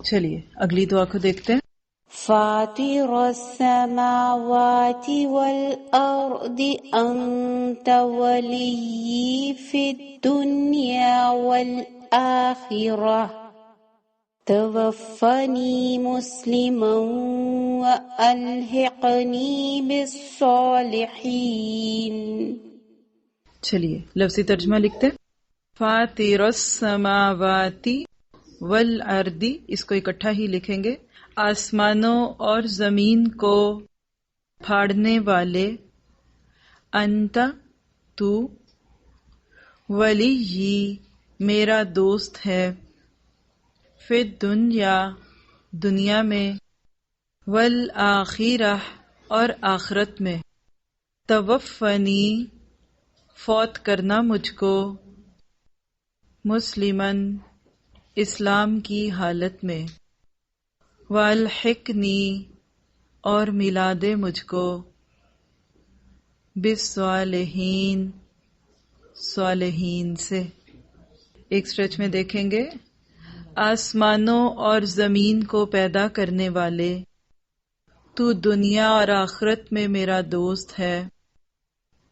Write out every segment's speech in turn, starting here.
چلیے اگلی دعا کو دیکھتے ہیں. فاطر السماوات والأرض أنت ولي في الدنيا والآخرة توفني مسلما وألحقني بالصالحين. چلیے لفظی ترجمہ لکھتے ہیں. فاطر السماوات والارض، اس کو اکٹھا ہی لکھیں گے، آسمانوں اور زمین کو پھاڑنے والے، انت تو، ولی میرا دوست ہے، فی الدنیا دنیا میں، والآخرہ اور آخرت میں، توفنی فوت کرنا مجھ کو، مسلمن اسلام کی حالت میں، والحقنی اور ملا دے مجھ کو، بالصالحین صالحین سے. ایک سٹریچ میں دیکھیں گے، آسمانوں اور زمین کو پیدا کرنے والے، تو دنیا اور آخرت میں میرا دوست ہے،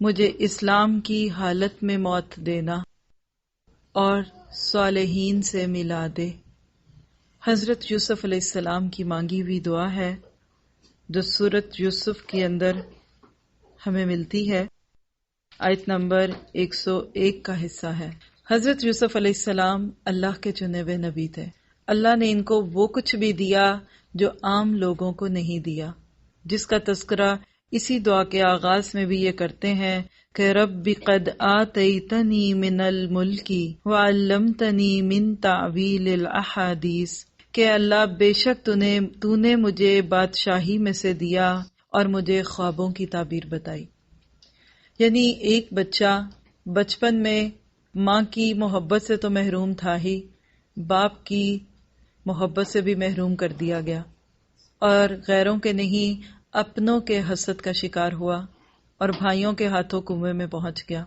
مجھے اسلام کی حالت میں موت دینا اور صالحین سے ملا دے. حضرت یوسف علیہ السلام کی مانگی ہوئی دعا ہے جو سورۃ یوسف کے اندر ہمیں ملتی ہے. آیت نمبر 101 کا حصہ ہے. حضرت یوسف علیہ السلام اللہ کے چنے ہوئے نبی تھے. اللہ نے ان کو وہ کچھ بھی دیا جو عام لوگوں کو نہیں دیا، جس کا تذکرہ اسی دعا کے آغاز میں بھی یہ کرتے ہیں کہ رب قد آتیتنی من الملک وعلمتنی من تعویل الاحادیث، کہ اللہ بے شک تو نے مجھے بادشاہی میں سے دیا اور مجھے خوابوں کی تعبیر بتائی. یعنی ایک بچہ بچپن میں ماں کی محبت سے تو محروم تھا ہی، باپ کی محبت سے بھی محروم کر دیا گیا، اور غیروں کے نہیں اپنوں کے حسد کا شکار ہوا اور بھائیوں کے ہاتھوں کنویں میں پہنچ گیا.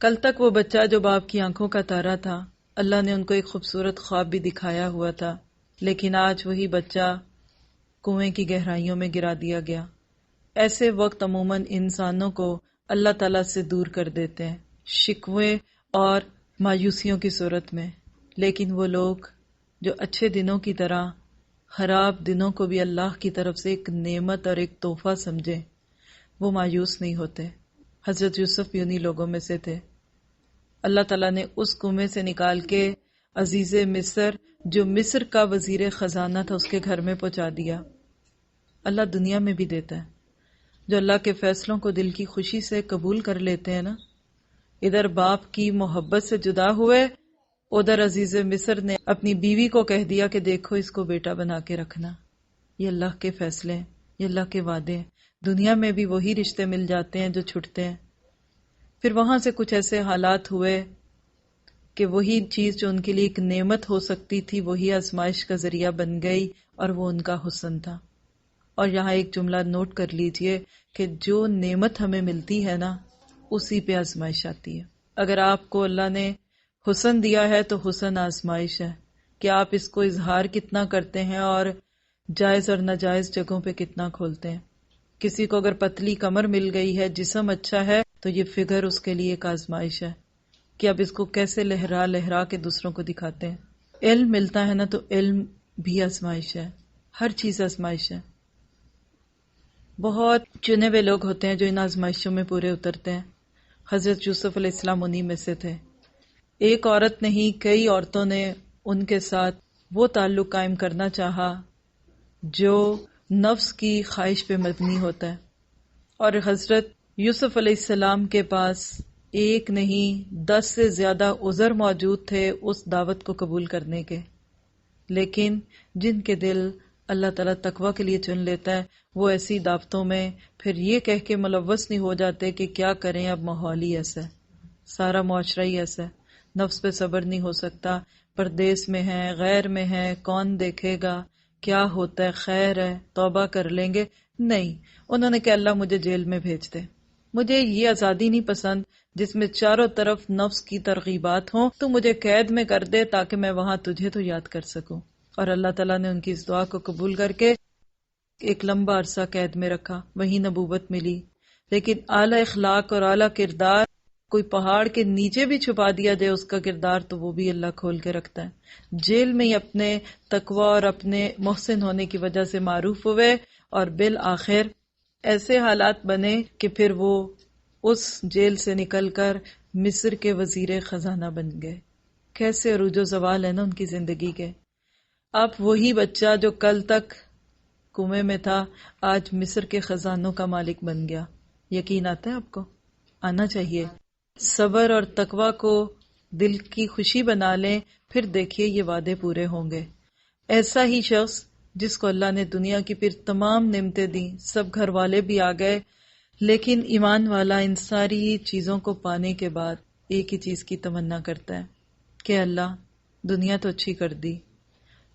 کل تک وہ بچہ جو باپ کی آنکھوں کا تارا تھا، اللہ نے ان کو ایک خوبصورت خواب بھی دکھایا ہوا تھا، لیکن آج وہی بچہ کنویں کی گہرائیوں میں گرا دیا گیا. ایسے وقت عموماً انسانوں کو اللہ تعالیٰ سے دور کر دیتے ہیں، شکوے اور مایوسیوں کی صورت میں. لیکن وہ لوگ جو اچھے دنوں کی طرح خراب دنوں کو بھی اللہ کی طرف سے ایک نعمت اور ایک تحفہ سمجھے، وہ مایوس نہیں ہوتے. حضرت یوسف بھی انہی لوگوں میں سے تھے. اللہ تعالیٰ نے اس کنویں سے نکال کے عزیز مصر، جو مصر کا وزیر خزانہ تھا، اس کے گھر میں پہنچا دیا. اللہ دنیا میں بھی دیتا ہے. جو اللہ کے فیصلوں کو دل کی خوشی سے قبول کر لیتے ہیں نا، ادھر باپ کی محبت سے جدا ہوئے، ادھر عزیز مصر نے اپنی بیوی کو کہہ دیا کہ دیکھو اس کو بیٹا بنا کے رکھنا. یہ اللہ کے فیصلے ہیں، یہ اللہ کے وعدے ہیں. دنیا میں بھی وہی رشتے مل جاتے ہیں جو چھٹتے ہیں. پھر وہاں سے کچھ ایسے حالات ہوئے کہ وہی چیز جو ان کے لیے ایک نعمت ہو سکتی تھی، وہی آزمائش کا ذریعہ بن گئی، اور وہ ان کا حسن تھا. اور یہاں ایک جملہ نوٹ کر لیجئے کہ جو نعمت ہمیں ملتی ہے نا، اسی پہ آزمائش آتی ہے. اگر آپ کو اللہ نے حسن دیا ہے تو حسن آزمائش ہے کہ آپ اس کو اظہار کتنا کرتے ہیں اور جائز اور ناجائز جگہوں پہ کتنا کھولتے ہیں. کسی کو اگر پتلی کمر مل گئی ہے، جسم اچھا ہے، تو یہ فگر اس کے لیے ایک آزمائش ہے کہ اب اس کو کیسے لہرا لہرا کے دوسروں کو دکھاتے ہیں. علم ملتا ہے نا، تو علم بھی آزمائش ہے. ہر چیز آزمائش ہے. بہت چنے ہوئے لوگ ہوتے ہیں جو ان آزمائشوں میں پورے اترتے ہیں. حضرت یوسف علیہ السلام انہی میں سے تھے. ایک عورت نہیں، کئی عورتوں نے ان کے ساتھ وہ تعلق قائم کرنا چاہا جو نفس کی خواہش پہ مبنی ہوتا ہے، اور حضرت یوسف علیہ السلام کے پاس ایک نہیں 10 سے زیادہ عذر موجود تھے اس دعوت کو قبول کرنے کے. لیکن جن کے دل اللہ تعالیٰ تقوی کے لیے چن لیتا ہے، وہ ایسی دعوتوں میں پھر یہ کہہ کے ملوث نہیں ہو جاتے کہ کیا کریں، اب ماحول ہی ایسا ہے، سارا معاشرہ ہی ایسا ہے، نفس پہ صبر نہیں ہو سکتا، پردیس میں ہے، غیر میں ہے، کون دیکھے گا، کیا ہوتا ہے، خیر ہے، توبہ کر لیں گے. نہیں، انہوں نے کہ اللہ مجھے جیل میں بھیج دے. مجھے یہ آزادی نہیں پسند جس میں چاروں طرف نفس کی ترغیبات ہوں. تو مجھے قید میں کر دے تاکہ میں وہاں تجھے تو یاد کر سکوں. اور اللہ تعالیٰ نے ان کی اس دعا کو قبول کر کے ایک لمبا عرصہ قید میں رکھا، وہی نبوت ملی۔ لیکن اعلی اخلاق اور اعلی کردار کوئی پہاڑ کے نیچے بھی چھپا دیا جائے اس کا کردار، تو وہ بھی اللہ کھول کے رکھتا ہے۔ جیل میں ہی اپنے تقوی اور اپنے محسن ہونے کی وجہ سے معروف ہوئے اور بالآخر ایسے حالات بنے کہ پھر وہ اس جیل سے نکل کر مصر کے وزیر خزانہ بن گئے۔ کیسے عروج و زوال ہے نا ان کی زندگی کے۔ اب وہی بچہ جو کل تک کنویں میں تھا آج مصر کے خزانوں کا مالک بن گیا۔ یقین آتا ہے آپ کو؟ آنا چاہیے۔ صبر اور تقوی کو دل کی خوشی بنا لیں، پھر دیکھیے یہ وعدے پورے ہوں گے۔ ایسا ہی شخص جس کو اللہ نے دنیا کی پھر تمام نعمتیں دیں، سب گھر والے بھی آ گئے، لیکن ایمان والا ان ساری چیزوں کو پانے کے بعد ایک ہی چیز کی تمنا کرتا ہے کہ اللہ دنیا تو اچھی کر دی،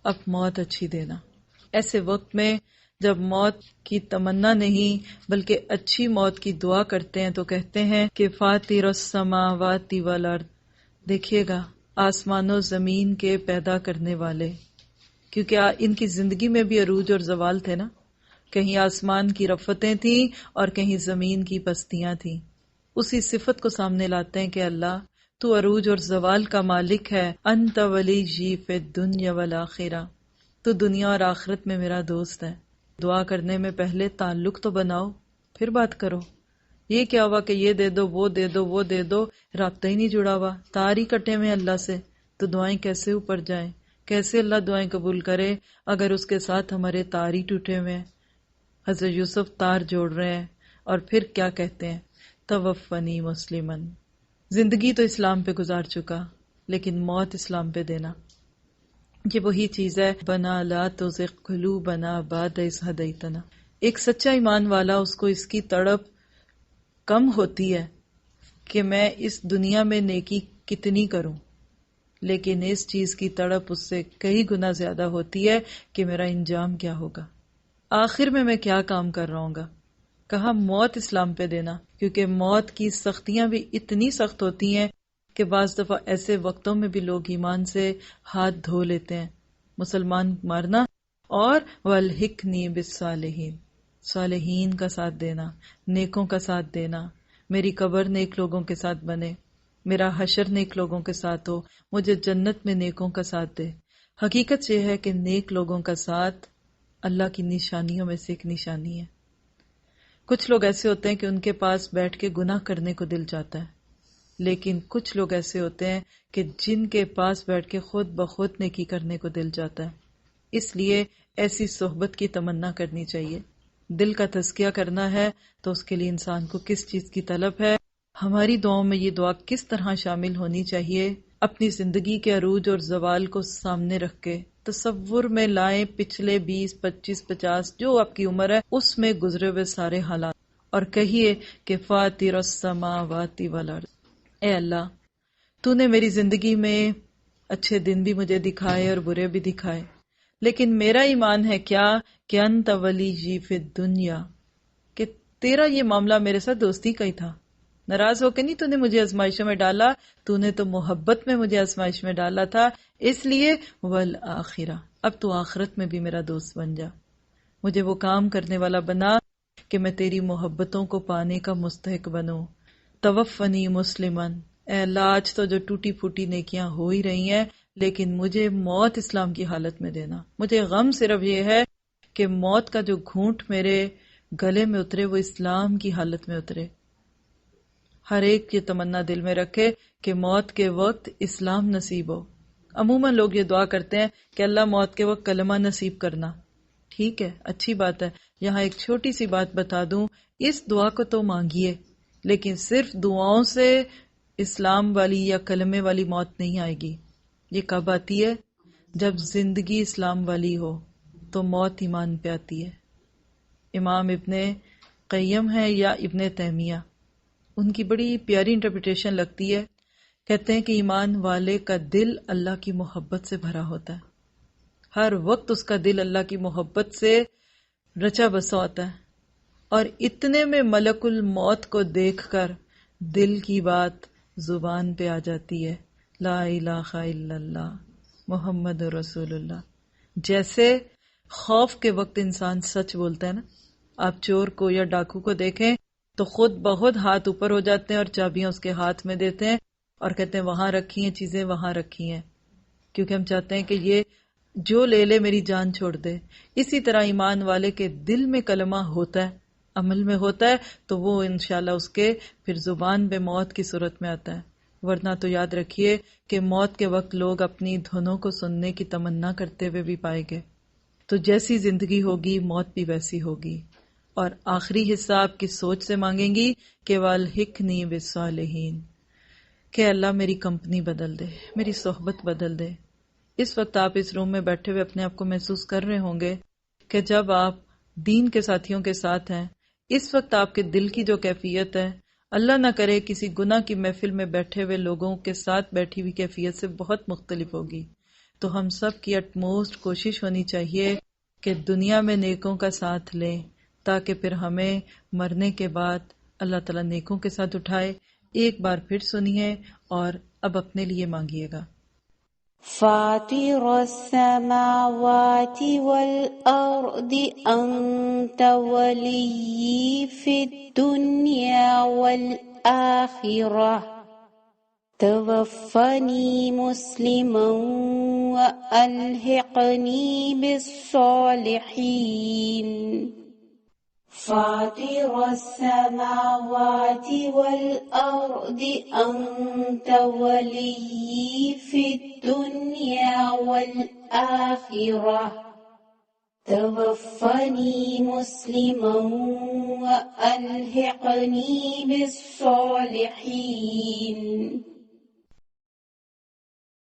اب موت اچھی دینا۔ ایسے وقت میں جب موت کی تمنا نہیں بلکہ اچھی موت کی دعا کرتے ہیں تو کہتے ہیں کہ فاطر السماوات والارض، دیکھیے گا آسمان و زمین کے پیدا کرنے والے، کیونکہ ان کی زندگی میں بھی عروج اور زوال تھے نا، کہیں آسمان کی رفتیں تھیں اور کہیں زمین کی پستیاں تھیں۔ اسی صفت کو سامنے لاتے ہیں کہ اللہ تو عروج اور زوال کا مالک ہے، انت ولی جی فی الدنیا والآخرہ، تو دنیا اور آخرت میں میرا دوست ہے۔ دعا کرنے میں پہلے تعلق تو بناؤ، پھر بات کرو۔ یہ کیا ہوا کہ یہ دے دو وہ دے دو وہ دے دو، رابطہ ہی نہیں جڑا ہوا، تار ہی کٹے ہوئے اللہ سے، تو دعائیں کیسے اوپر جائیں؟ کیسے اللہ دعائیں قبول کرے اگر اس کے ساتھ ہمارے تار ہی ٹوٹے ہوئے ہیں؟ حضرت یوسف تار جوڑ رہے ہیں اور پھر کیا کہتے ہیں؟ توفنی مسلمن، زندگی تو اسلام پہ گزار چکا لیکن موت اسلام پہ دینا، یہ وہی چیز ہے بنا لا تزغ قلوبنا بعد اذ ہدیتنا۔ ایک سچا ایمان والا اس کو اس کی تڑپ کم ہوتی ہے کہ میں اس دنیا میں نیکی کتنی کروں، لیکن اس چیز کی تڑپ اس سے کئی گنا زیادہ ہوتی ہے کہ میرا انجام کیا ہوگا، آخر میں کیا کام کر رہا ہوں گا۔ کہا موت اسلام پہ دینا، کیونکہ موت کی سختیاں بھی اتنی سخت ہوتی ہیں کہ بعض دفعہ ایسے وقتوں میں بھی لوگ ایمان سے ہاتھ دھو لیتے ہیں۔ مسلمان مارنا اور والحقنی بالصالحین، صالحین کا ساتھ دینا، نیکوں کا ساتھ دینا، میری قبر نیک لوگوں کے ساتھ بنے، میرا حشر نیک لوگوں کے ساتھ ہو، مجھے جنت میں نیکوں کا ساتھ دے۔ حقیقت یہ ہے کہ نیک لوگوں کا ساتھ اللہ کی نشانیوں میں سے ایک نشانی ہے۔ کچھ لوگ ایسے ہوتے ہیں کہ ان کے پاس بیٹھ کے گناہ کرنے کو دل چاہتا ہے، لیکن کچھ لوگ ایسے ہوتے ہیں کہ جن کے پاس بیٹھ کے خود بخود نیکی کرنے کو دل چاہتا ہے۔ اس لیے ایسی صحبت کی تمنا کرنی چاہیے۔ دل کا تزکیہ کرنا ہے تو اس کے لیے انسان کو کس چیز کی طلب ہے؟ ہماری دعاؤں میں یہ دعا کس طرح شامل ہونی چاہیے؟ اپنی زندگی کے عروج اور زوال کو سامنے رکھ کے تصور میں لائیں پچھلے 20، 25، 50 جو آپ کی عمر ہے اس میں گزرے ہوئے سارے حالات، اور کہیے کہ فاطر السماوات والارض، اے اللہ تو نے میری زندگی میں اچھے دن بھی مجھے دکھائے اور برے بھی دکھائے، لیکن میرا ایمان ہے کیا کہ انت ولی جی فی الدنیا، کہ تیرا یہ معاملہ میرے ساتھ دوستی کا ہی تھا، ناراض ہو کے نہیں تو نے مجھے آزمائشوں میں ڈالا، تو نے تو محبت میں مجھے آزمائش میں ڈالا تھا، اس لیے والآخرہ، اب تو آخرت میں بھی میرا دوست بن جا، مجھے وہ کام کرنے والا بنا کہ میں تیری محبتوں کو پانے کا مستحق بنوں۔ توفنی مسلمن، اے اللہ آج تو جو ٹوٹی پھوٹی نیکیاں ہو ہی رہی ہیں لیکن مجھے موت اسلام کی حالت میں دینا۔ مجھے غم صرف یہ ہے کہ موت کا جو گھونٹ میرے گلے میں اترے وہ اسلام کی حالت میں اترے۔ ہر ایک یہ تمنا دل میں رکھے کہ موت کے وقت اسلام نصیب ہو۔ عموماً لوگ یہ دعا کرتے ہیں کہ اللہ موت کے وقت کلمہ نصیب کرنا، ٹھیک ہے اچھی بات ہے۔ یہاں ایک چھوٹی سی بات بتا دوں، اس دعا کو تو مانگیے لیکن صرف دعاؤں سے اسلام والی یا کلمے والی موت نہیں آئے گی۔ یہ کب آتی ہے؟ جب زندگی اسلام والی ہو تو موت ایمان پہ آتی ہے۔ امام ابن قیم ہے یا ابن تیمیہ، ان کی بڑی پیاری انٹرپریٹیشن لگتی ہے، کہتے ہیں کہ ایمان والے کا دل اللہ کی محبت سے بھرا ہوتا ہے، ہر وقت اس کا دل اللہ کی محبت سے رچا بسا ہوتا ہے، اور اتنے میں ملک الموت کو دیکھ کر دل کی بات زبان پہ آ جاتی ہے، لا الہ الا اللہ محمد رسول اللہ، جیسے خوف کے وقت انسان سچ بولتا ہے نا، آپ چور کو یا ڈاکو کو دیکھیں تو خود بہت ہاتھ اوپر ہو جاتے ہیں اور چابیاں اس کے ہاتھ میں دیتے ہیں اور کہتے ہیں وہاں رکھی ہیں چیزیں، وہاں رکھی ہیں، کیونکہ ہم چاہتے ہیں کہ یہ جو لے لے میری جان چھوڑ دے۔ اسی طرح ایمان والے کے دل میں کلمہ ہوتا ہے، عمل میں ہوتا ہے، تو وہ انشاءاللہ اس کے پھر زبان بے موت کی صورت میں آتا ہے، ورنہ تو یاد رکھیے کہ موت کے وقت لوگ اپنی دھنوں کو سننے کی تمنا کرتے ہوئے بھی پائے گئے۔ تو جیسی زندگی ہوگی موت بھی ویسی ہوگی، اور آخری حصہ آپ کی سوچ سے مانگیں گی کہ وَالْحِقْنِي بِالصَّالِحِينَ، کہ اللہ میری کمپنی بدل دے، میری صحبت بدل دے۔ اس وقت آپ اس روم میں بیٹھے ہوئے اپنے آپ کو محسوس کر رہے ہوں گے کہ جب آپ دین کے ساتھیوں کے ساتھ ہیں، اس وقت آپ کے دل کی جو کیفیت ہے، اللہ نہ کرے کسی گناہ کی محفل میں بیٹھے ہوئے لوگوں کے ساتھ بیٹھی ہوئی کیفیت سے بہت مختلف ہوگی۔ تو ہم سب کی اٹموسٹ کوشش ہونی چاہیے کہ دنیا میں نیکوں کا ساتھ لیں، تاکہ پھر ہمیں مرنے کے بعد اللہ تعالیٰ نیکوں کے ساتھ اٹھائے۔ ایک بار پھر سنیے اور اب اپنے لیے مانگیے گا۔ فاطر السماوات والأرض أنت ولي في الدنيا والآخرة توفني مسلما وألحقني بالصالحين فاطر السماوات والأرض أنت ولي في الدنيا والآخرة توفني مسلما وألحقني بالصالحين